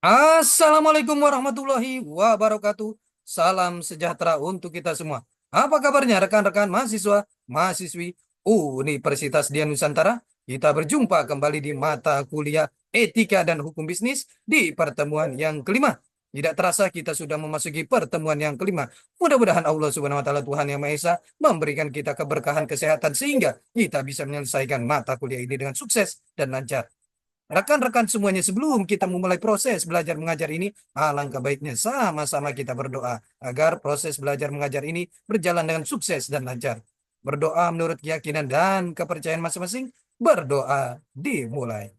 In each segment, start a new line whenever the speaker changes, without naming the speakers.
Assalamualaikum warahmatullahi wabarakatuh. Salam sejahtera untuk kita semua. Apa kabarnya rekan-rekan mahasiswa, mahasiswi Universitas Dian Nusantara? Kita berjumpa kembali di mata kuliah Etika dan Hukum Bisnis di pertemuan yang kelima. Tidak terasa kita sudah memasuki pertemuan yang kelima. Mudah-mudahan Allah Subhanahu wa taala Tuhan Yang Maha Esa memberikan kita keberkahan kesehatan sehingga kita bisa menyelesaikan mata kuliah ini dengan sukses dan lancar. Rekan-rekan semuanya, sebelum kita memulai proses belajar mengajar ini, alangkah baiknya sama-sama kita berdoa agar proses belajar mengajar ini berjalan dengan sukses dan lancar. Berdoa menurut keyakinan dan kepercayaan masing-masing. Berdoa dimulai.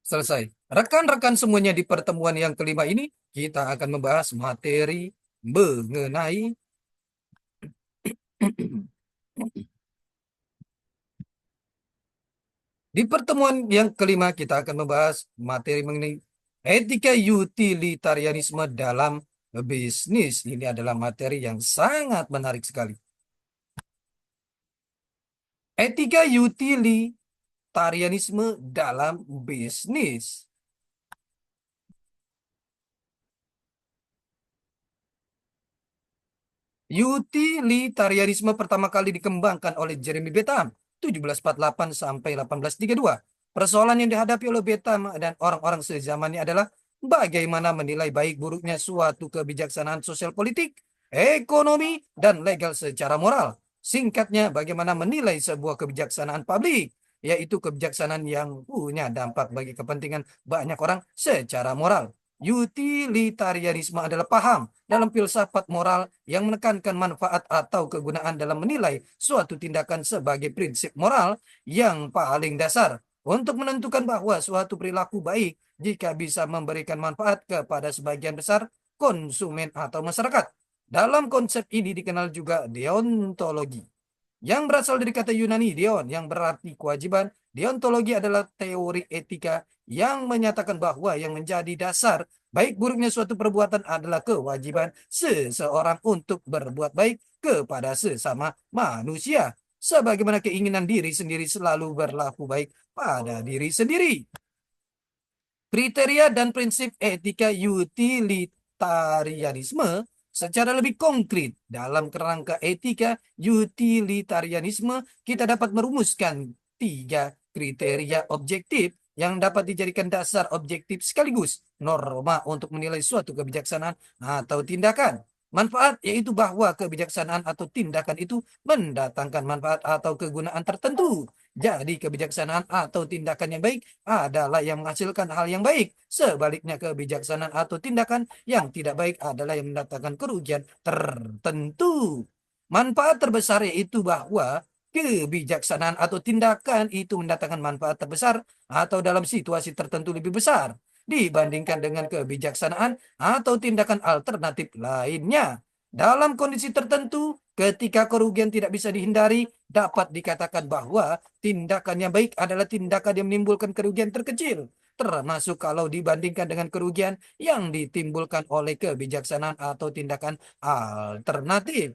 Selesai. Rekan-rekan semuanya, di pertemuan yang kelima ini, kita akan membahas materi mengenai Di pertemuan yang kelima, kita akan membahas materi mengenai etika utilitarianisme dalam bisnis. Ini adalah materi yang sangat menarik sekali. Etika utilitarianisme dalam bisnis. Utilitarianisme pertama kali dikembangkan oleh Jeremy Bentham 1748 sampai 1832. Persoalan yang dihadapi oleh Bentham dan orang-orang sezamannya adalah bagaimana menilai baik buruknya suatu kebijaksanaan sosial politik, ekonomi, dan legal secara moral. Singkatnya, bagaimana menilai sebuah kebijaksanaan publik, yaitu kebijaksanaan yang punya dampak bagi kepentingan banyak orang secara moral. Utilitarianisme adalah paham dalam filsafat moral yang menekankan manfaat atau kegunaan dalam menilai suatu tindakan sebagai prinsip moral yang paling dasar untuk menentukan bahwa suatu perilaku baik jika bisa memberikan manfaat kepada sebagian besar konsumen atau masyarakat. Dalam konsep ini dikenal juga deontologi, yang berasal dari kata Yunani deon, yang berarti kewajiban. Deontologi adalah teori etika yang menyatakan bahwa yang menjadi dasar baik buruknya suatu perbuatan adalah kewajiban seseorang untuk berbuat baik kepada sesama manusia, sebagaimana keinginan diri sendiri selalu berlaku baik pada diri sendiri. Kriteria dan prinsip etika utilitarianisme secara lebih konkret. Dalam kerangka etika utilitarianisme, kita dapat merumuskan tiga kriteria objektif yang dapat dijadikan dasar objektif sekaligus norma untuk menilai suatu kebijaksanaan atau tindakan. Manfaat yaitu bahwa kebijaksanaan atau tindakan itu mendatangkan manfaat atau kegunaan tertentu. Jadi kebijaksanaan atau tindakan yang baik adalah yang menghasilkan hal yang baik. Sebaliknya, kebijaksanaan atau tindakan yang tidak baik adalah yang mendatangkan kerugian tertentu. Manfaat terbesar yaitu bahwa kebijaksanaan atau tindakan itu mendatangkan manfaat terbesar atau dalam situasi tertentu lebih besar dibandingkan dengan kebijaksanaan atau tindakan alternatif lainnya. Dalam kondisi tertentu, ketika kerugian tidak bisa dihindari, dapat dikatakan bahwa tindakan yang baik adalah tindakan yang menimbulkan kerugian terkecil, termasuk kalau dibandingkan dengan kerugian yang ditimbulkan oleh kebijaksanaan atau tindakan alternatif.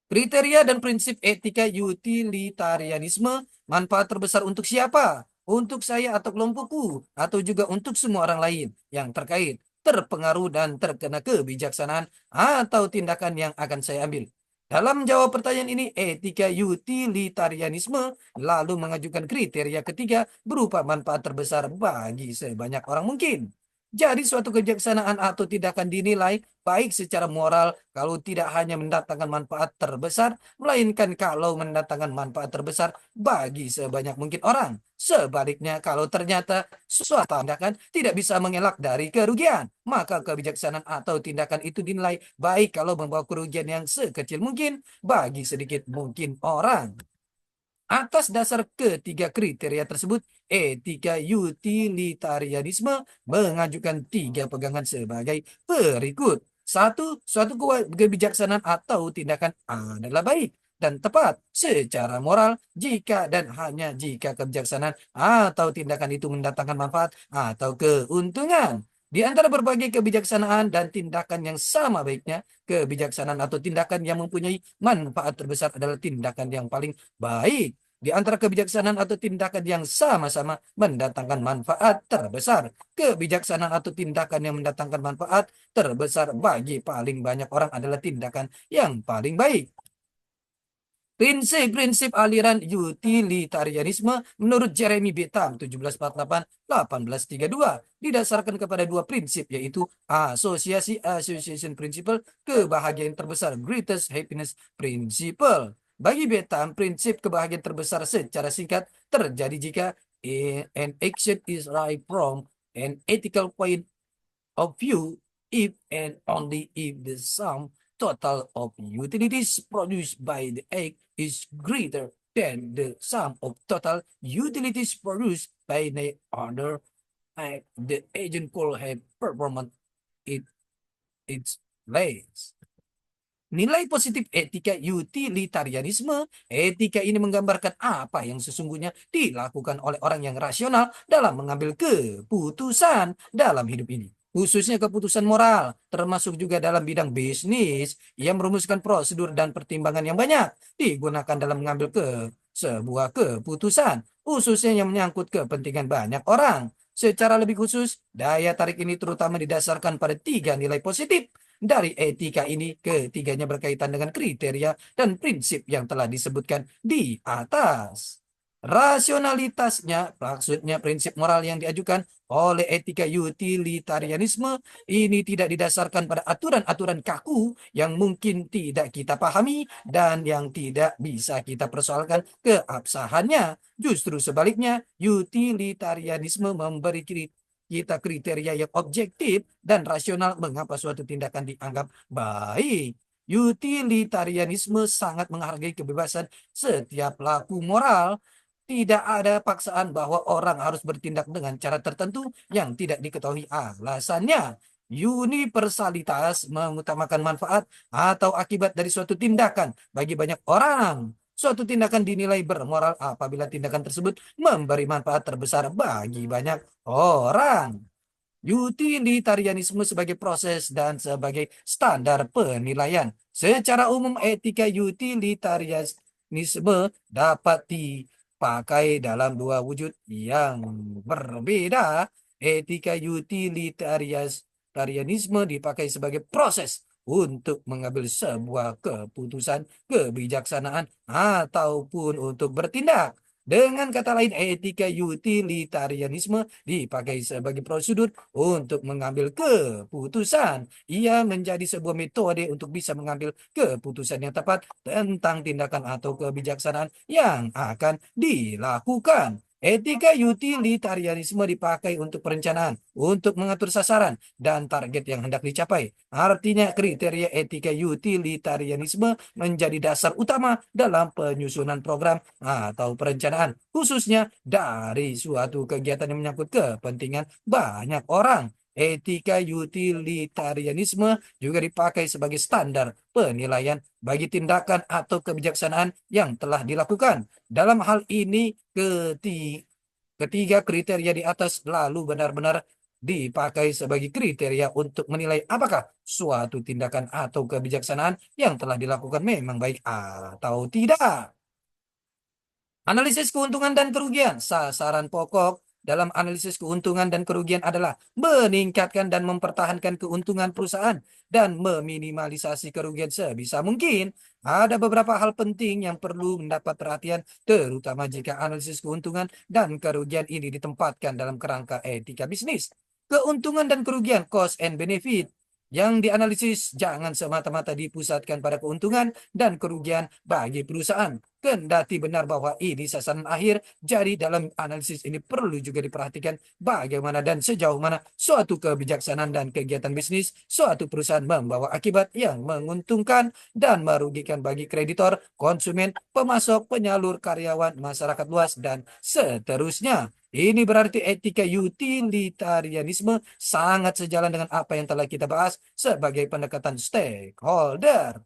Kriteria dan prinsip etika utilitarianisme, manfaat terbesar untuk siapa? Untuk saya atau kelompokku, atau juga untuk semua orang lain yang terkait, terpengaruh dan terkena kebijaksanaan atau tindakan yang akan saya ambil. Dalam menjawab pertanyaan ini, etika utilitarianisme lalu mengajukan kriteria ketiga berupa manfaat terbesar bagi sebanyak orang mungkin. Jadi suatu kebijaksanaan atau tindakan dinilai baik secara moral kalau tidak hanya mendatangkan manfaat terbesar, melainkan kalau mendatangkan manfaat terbesar bagi sebanyak mungkin orang. Sebaliknya, kalau ternyata suatu tindakan tidak bisa mengelak dari kerugian, maka kebijaksanaan atau tindakan itu dinilai baik kalau membawa kerugian yang sekecil mungkin bagi sedikit mungkin orang. Atas dasar ketiga kriteria tersebut, etika utilitarianisme mengajukan tiga pegangan sebagai berikut. Satu, suatu kebijaksanaan atau tindakan adalah baik dan tepat secara moral jika dan hanya jika kebijaksanaan atau tindakan itu mendatangkan manfaat atau keuntungan. Di antara berbagai kebijaksanaan dan tindakan yang sama baiknya, kebijaksanaan atau tindakan yang mempunyai manfaat terbesar adalah tindakan yang paling baik. Di antara kebijaksanaan atau tindakan yang sama-sama mendatangkan manfaat terbesar, kebijaksanaan atau tindakan yang mendatangkan manfaat terbesar bagi paling banyak orang adalah tindakan yang paling baik. Prinsip-prinsip aliran utilitarianisme menurut Jeremy Bentham 1748-1832 didasarkan kepada dua prinsip yaitu asosiasi association principle, kebahagiaan terbesar greatest happiness principle. Bagi Bentham, prinsip kebahagiaan terbesar secara singkat terjadi jika an action is right from an ethical point of view if and only if the sum total of utilities produced by the act is greater than the sum of total utilities produced by the other act. The agent could have performed it its less. Nilai positif etika utilitarianisme. Etika ini menggambarkan apa yang sesungguhnya dilakukan oleh orang yang rasional dalam mengambil keputusan dalam hidup ini. Khususnya keputusan moral, termasuk juga dalam bidang bisnis, yang merumuskan prosedur dan pertimbangan yang banyak digunakan dalam mengambil sebuah keputusan, khususnya yang menyangkut kepentingan banyak orang. Secara lebih khusus, daya tarik ini terutama didasarkan pada tiga nilai positif dari etika ini. Ketiganya berkaitan dengan kriteria dan prinsip yang telah disebutkan di atas. Rasionalitasnya, maksudnya prinsip moral yang diajukan oleh etika utilitarianisme ini tidak didasarkan pada aturan-aturan kaku yang mungkin tidak kita pahami dan yang tidak bisa kita persoalkan keabsahannya. Justru sebaliknya, utilitarianisme memberi kita kriteria yang objektif dan rasional mengapa suatu tindakan dianggap baik. Utilitarianisme sangat menghargai kebebasan setiap pelaku moral. Tidak ada paksaan bahwa orang harus bertindak dengan cara tertentu yang tidak diketahui alasannya. Universalitas mengutamakan manfaat atau akibat dari suatu tindakan bagi banyak orang. Suatu tindakan dinilai bermoral apabila tindakan tersebut memberi manfaat terbesar bagi banyak orang. Utilitarianisme sebagai proses dan sebagai standar penilaian. Secara umum, etika utilitarianisme dapat dipakai dalam dua wujud yang berbeda. Etika utilitarianisme dipakai sebagai proses untuk mengambil sebuah keputusan kebijaksanaan ataupun untuk bertindak. Dengan kata lain, etika utilitarianisme dipakai sebagai prosedur untuk mengambil keputusan. Ia menjadi sebuah metode untuk bisa mengambil keputusan yang tepat tentang tindakan atau kebijaksanaan yang akan dilakukan. Etika utilitarianisme dipakai untuk perencanaan, untuk mengatur sasaran dan target yang hendak dicapai. Artinya, kriteria etika utilitarianisme menjadi dasar utama dalam penyusunan program atau perencanaan, khususnya dari suatu kegiatan yang menyangkut kepentingan banyak orang. Etika utilitarianisme juga dipakai sebagai standar penilaian bagi tindakan atau kebijaksanaan yang telah dilakukan. Dalam hal ini, ketiga kriteria di atas lalu benar-benar dipakai sebagai kriteria untuk menilai apakah suatu tindakan atau kebijaksanaan yang telah dilakukan memang baik atau tidak. Analisis keuntungan dan kerugian. Sasaran pokok dalam analisis keuntungan dan kerugian adalah meningkatkan dan mempertahankan keuntungan perusahaan dan meminimalisasi kerugian sebisa mungkin. Ada beberapa hal penting yang perlu mendapat perhatian, terutama jika analisis keuntungan dan kerugian ini ditempatkan dalam kerangka etika bisnis. Keuntungan dan kerugian, cost and benefit. Yang dianalisis jangan semata-mata dipusatkan pada keuntungan dan kerugian bagi perusahaan. Kendati benar bahwa ini sasaran akhir, jadi dalam analisis ini perlu juga diperhatikan bagaimana dan sejauh mana suatu kebijaksanaan dan kegiatan bisnis suatu perusahaan membawa akibat yang menguntungkan dan merugikan bagi kreditor, konsumen, pemasok, penyalur, karyawan, masyarakat luas, dan seterusnya. Ini berarti etika utilitarianisme sangat sejalan dengan apa yang telah kita bahas sebagai pendekatan stakeholder.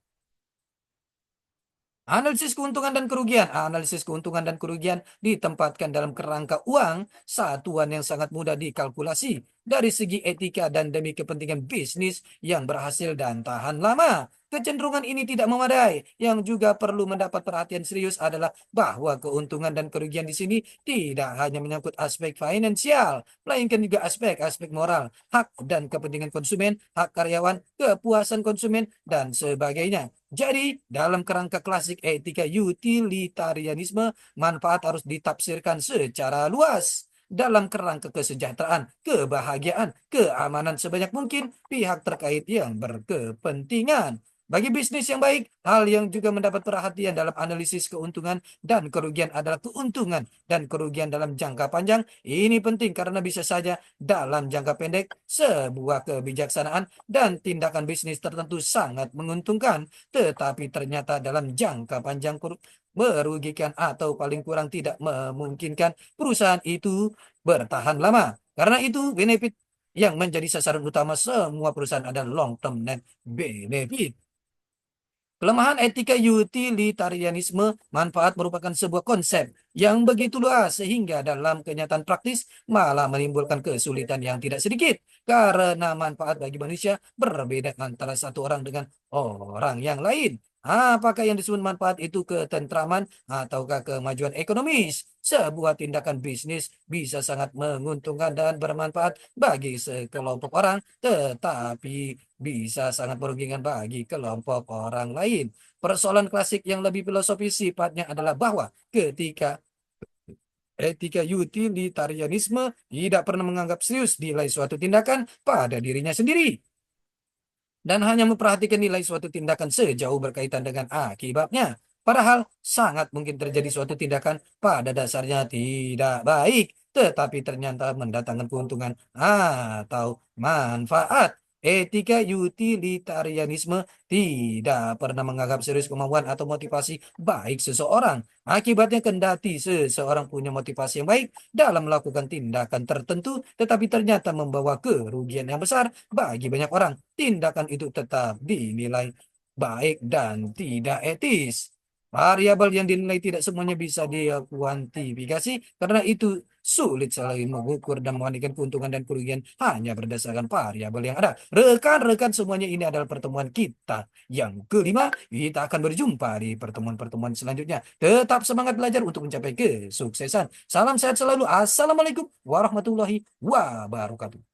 Analisis keuntungan dan kerugian. Analisis keuntungan dan kerugian ditempatkan dalam kerangka uang, satuan yang sangat mudah dikalkulasi dari segi etika dan demi kepentingan bisnis yang berhasil dan tahan lama. Kecenderungan ini tidak memadai. Yang juga perlu mendapat perhatian serius adalah bahwa keuntungan dan kerugian di sini tidak hanya menyangkut aspek finansial, melainkan juga aspek-aspek moral, hak dan kepentingan konsumen, hak karyawan, kepuasan konsumen, dan sebagainya. Jadi, dalam kerangka klasik etika utilitarianisme, manfaat harus ditafsirkan secara luas. Dalam kerangka kesejahteraan, kebahagiaan, keamanan sebanyak mungkin pihak terkait yang berkepentingan. Bagi bisnis yang baik, hal yang juga mendapat perhatian dalam analisis keuntungan dan kerugian adalah keuntungan dan kerugian dalam jangka panjang. Ini penting karena bisa saja dalam jangka pendek sebuah kebijaksanaan dan tindakan bisnis tertentu sangat menguntungkan, tetapi ternyata dalam jangka panjang merugikan atau paling kurang tidak memungkinkan perusahaan itu bertahan lama. Karena itu, benefit yang menjadi sasaran utama semua perusahaan adalah long term net benefit. Kelemahan etika utilitarianisme, manfaat merupakan sebuah konsep yang begitu luas sehingga dalam kenyataan praktis malah menimbulkan kesulitan yang tidak sedikit karena manfaat bagi manusia berbeda antara satu orang dengan orang yang lain. Apakah yang disebut manfaat itu ketentraman ataukah kemajuan ekonomis? Sebuah tindakan bisnis bisa sangat menguntungkan dan bermanfaat bagi sekelompok orang, tetapi bisa sangat merugikan bagi kelompok orang lain. Persoalan klasik yang lebih filosofis sifatnya adalah bahwa ketika etika utilitarianisme tidak pernah menganggap serius nilai suatu tindakan pada dirinya sendiri dan hanya memperhatikan nilai suatu tindakan sejauh berkaitan dengan akibatnya. Padahal sangat mungkin terjadi suatu tindakan pada dasarnya tidak baik, tetapi ternyata mendatangkan keuntungan atau manfaat. Etika utilitarianisme tidak pernah menganggap serius kemampuan atau motivasi baik seseorang. Akibatnya kendati seseorang punya motivasi yang baik dalam melakukan tindakan tertentu, tetapi ternyata membawa kerugian yang besar bagi banyak orang, tindakan itu tetap dinilai baik dan tidak etis. Variabel yang dinilai tidak semuanya bisa dikuantifikasi karena itu sulit selain mengukur dan membandingkan keuntungan dan kerugian hanya berdasarkan variabel yang ada. Rekan-rekan semuanya, ini adalah pertemuan kita yang kelima. Kita akan berjumpa di pertemuan-pertemuan selanjutnya. Tetap semangat belajar untuk mencapai kesuksesan. Salam sehat selalu. Assalamualaikum warahmatullahi wabarakatuh.